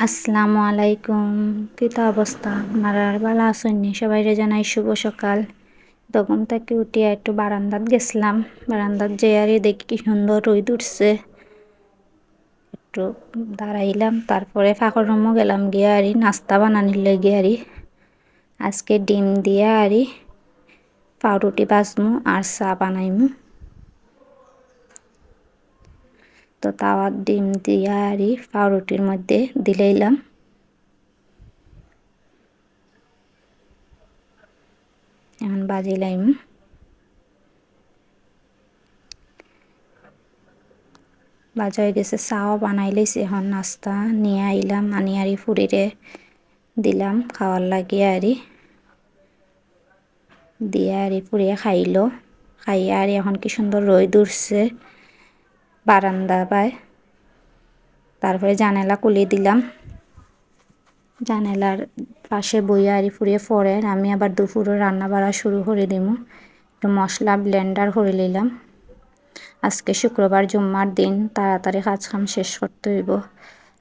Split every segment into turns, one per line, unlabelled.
আসসালামু আলাইকুম। কিতা অবস্থা আপনারা? ভালো আছেন নি? সবাইরে জানাই শুভ সকাল। তো ঘুম থেকে উঠিয়া একটু বারান্দাত গেছিলাম। বারান্দাত যেয়ারি দেখি কি সুন্দর রোদ উঠছে। একটু দাঁড়াইলাম, তারপরে ফাঁকর রুমও গেলাম গিয়া নাস্তা বানানির লেগে আজকে ডিম দিয়া পাউরুটি বাজমু আর চা বানাইমু। তো তাওয়ার ডিম দিয়া পাউরুটির মধ্যে দিলাইলাম। এখন বাজিলাইম। বাজা হয়ে গেছে, চাও বানাই লইছি। এখন নাস্তা নিয়ে আইলাম, আনি ফুরিরে দিলাম খাওয়ার লাগিয়ে দিয়ে ফুরিয়ে খাইলো। খাইয়া এখন কি সুন্দর রোদ উঠছে বারান্দা পায়। তারপরে জানালা খুলে দিলাম, জানালার পাশে বইয়া ফুরিয়ে পরে আমি আবার দুপুরে রান্না বাড়া শুরু করে দিমু। একটু মশলা ব্লেন্ডার করে নিলাম। আজকে শুক্রবার, জুম্মার দিন, তাড়াতাড়ি কাজ কাম শেষ করতে হইব।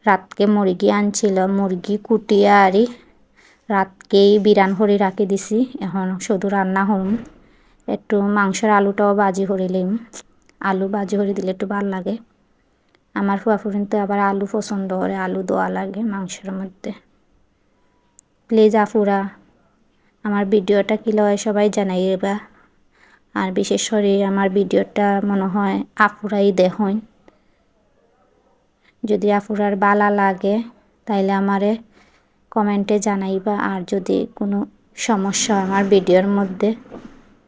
রাতকে মুরগি আনছিল, মুরগি কুটিয়া রাতকেই বিরান করে রাখি দিছি। এখন শুধু রান্না করুম। একটু মাংসের আলুটাও বাজি করে লিম। আলু বাজি করে দিলে একটু ভাল লাগে। আমার ফুয়াফুরিন তো আবার আলু পছন্দ করে, আলু দেওয়া লাগে মাংসের মধ্যে। প্লিজ আফুরা আমার ভিডিওটা কি লয় সবাই জানাইবা। আর বিশেষ করে আমার ভিডিওটা মনে হয় আপুরাই দেখুন। যদি আপুরার বালা লাগে তাইলে আমারে কমেন্টে জানাইবা। আর যদি কোনো সমস্যা আমার ভিডিওর মধ্যে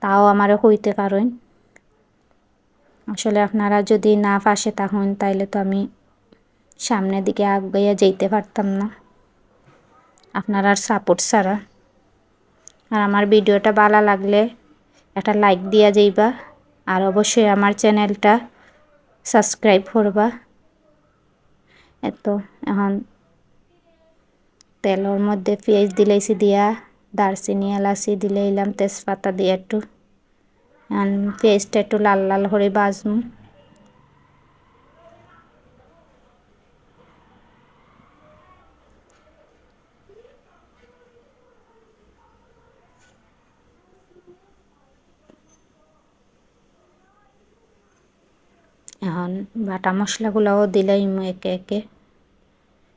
তাও আমারে কইতে পারেন। আসলে আপনারা যদি না পাশে থাকুন তাইলে তো আমি সামনের দিকে আগাইয়া যেতে পারতাম না আপনার আর সাপোর্ট ছাড়া। আর আমার ভিডিওটা ভালো লাগলে একটা লাইক দিয়া যাইবা। আর অবশ্যই আমার চ্যানেলটা সাবস্ক্রাইব করবা। এখন তেলের মধ্যে পেঁয়াজ দিলাইছি, দিয়া দারচিনি এলাচি দিলাইলাম, তেজপাতা দিয়ে একটু পেঁয়াজটা একটু লাল লাল করে ভাজমু। এখন বাটা মশলাগুলোও দিলাইম একে একে।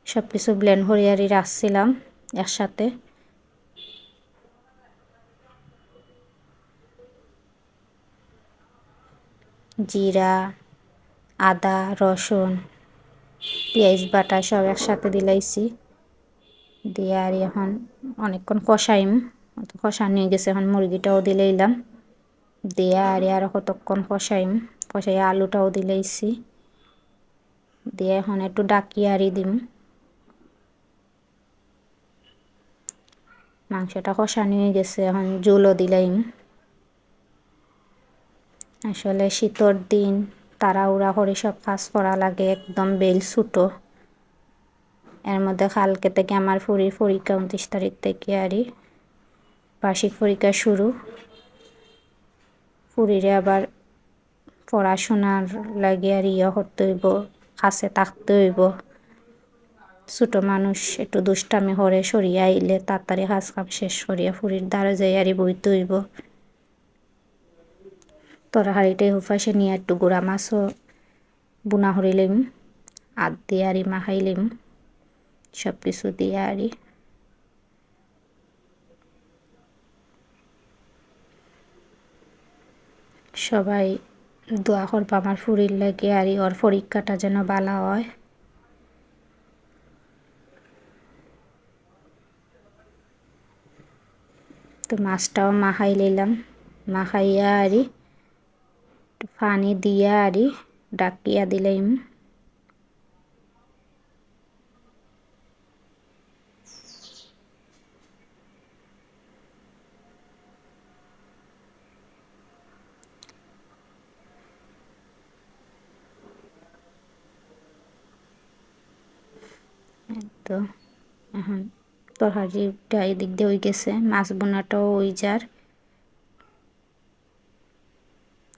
সব কিছু ব্লেন্ড করে রাখছিলাম একসাথে। জিরা, আদা, রসুন, পেঁয়াজ বাটা সব একসাথে দিলাইছি। দিয়ে এখন অনেকক্ষণ কষাইম। কষা নিয়ে গেছে, এখন মুরগিটাও দিলাইলাম। দিয়ে আরো কতক্ষণ কষাইম। কষাই আলুটাও দিলাইছি। দিয়ে এখন একটু ডাকিয়ে দিম। মাংসটা কষা নিয়ে গেছে, এখন জলও দিলাইম। আসলে শীতর দিন তাড়াহুড়া করে সব কাজ করা লাগে, একদম বেল ছুটো। এর মধ্যে কালকে থেকে আমার পরীক্ষা 29 তারিখ থেকে বার্ষিক পরীক্ষা শুরু। ফুরিরে আবার পড়াশোনার লাগে করতে হইব, কাছে থাকতে হইব। ছোটো মানুষ একটু দুষ্টামি করে সরিয়ে আইলে তাড়াতাড়ি কাজ কাম শেষ করিয়া ফুরির দ্বারা যাই বইতে হইব। তরকারিটাই হুফাসে নিয়ে একটু গুঁড়া মাছও বুনা হরিলিম, আদ দিয়ে মাখাইলিম। সব কিছু দিয়ে সবাই দোয়া করবা আমার ফুরির লাগে ওর পরীক্ষাটা যেন ভালো হয়। তো মাছটাও মাখাই লইলাম। মাখাইয়া পানি দিয়া ডাকিয়া দিলাম। তো এখন তরকারিটা এদিক দিয়ে হয়ে গেছে, মাছ বোনাটাও ওই যার।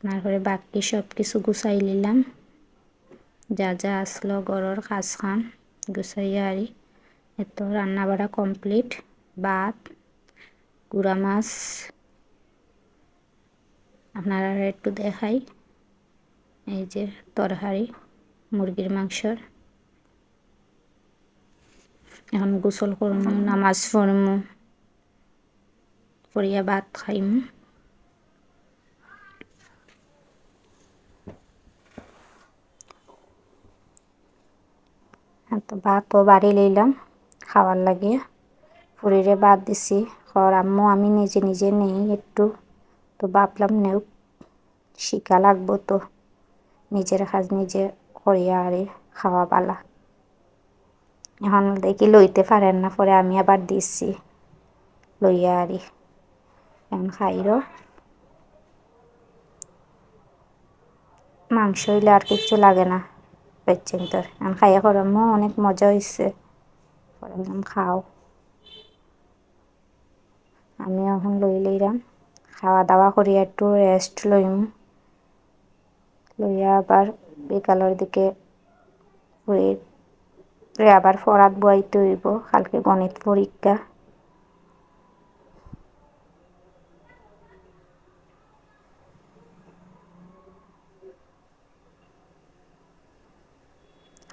তারপরে বাকি সব কিছু গুছাই নিলাম, যা যা আসলো ঘরের কাজ খাম গুছাইয়া এতো রান্না বাড়া কমপ্লিট। ভাত, গুড়া মাছ আপনারা একটু দেখাই। এই যে তরকারি মুরগির মাংসর। এখন গোসল করমু, নামাজ পড়মু, পড়িয়া ভাত খাইমু। তো ভাতও বাড়ি লইলাম খাওয়ার লাগে। ফুরিরে ভাত দিছি, খর আম্মু আমি নিজে নিজে নেই একটু, তো ভাবলাম নেও, শিখা লাগবো তো, নিজের কাজ নিজে করিয়া আরে খাওয়া পালা। এখন দেখি লইতে পারেন না, পরে আমি আবার দিচ্ছি লইয়া আরি। এখন খাইরো মাংস হইলে আর কিচ্ছু লাগে না পেচ্ছেন তোর। এখন খাইয়া করমো, অনেক মজা হয়েছে। খাও, আমি এখন লইলাম খাওয়া দাওয়া করি, একটু রেস্ট লইম। লইয়া আবার বিকালের দিকে আবার পড়াত বইতে হইব, কালকে গণিত পরীক্ষা।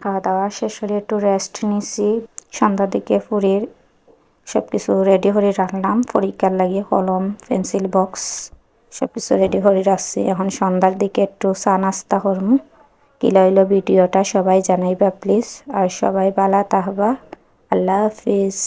খাওয়া দাওয়া শেষ করে একটু রেস্ট নিছি। সন্ধ্যার দিকে ফুরির সব কিছু রেডি করে রাখলাম, পরীক্ষার লাগে কলম পেন্সিল বক্স সব কিছু রেডি করে রাখছি। এখন সন্ধ্যার দিকে একটু চা নাস্তা করমু। কি লইল ভিডিওটা সবাই জানাইবা প্লিজ, আর সবাই ভালো থাকবা। আল্লাহ হাফিজ।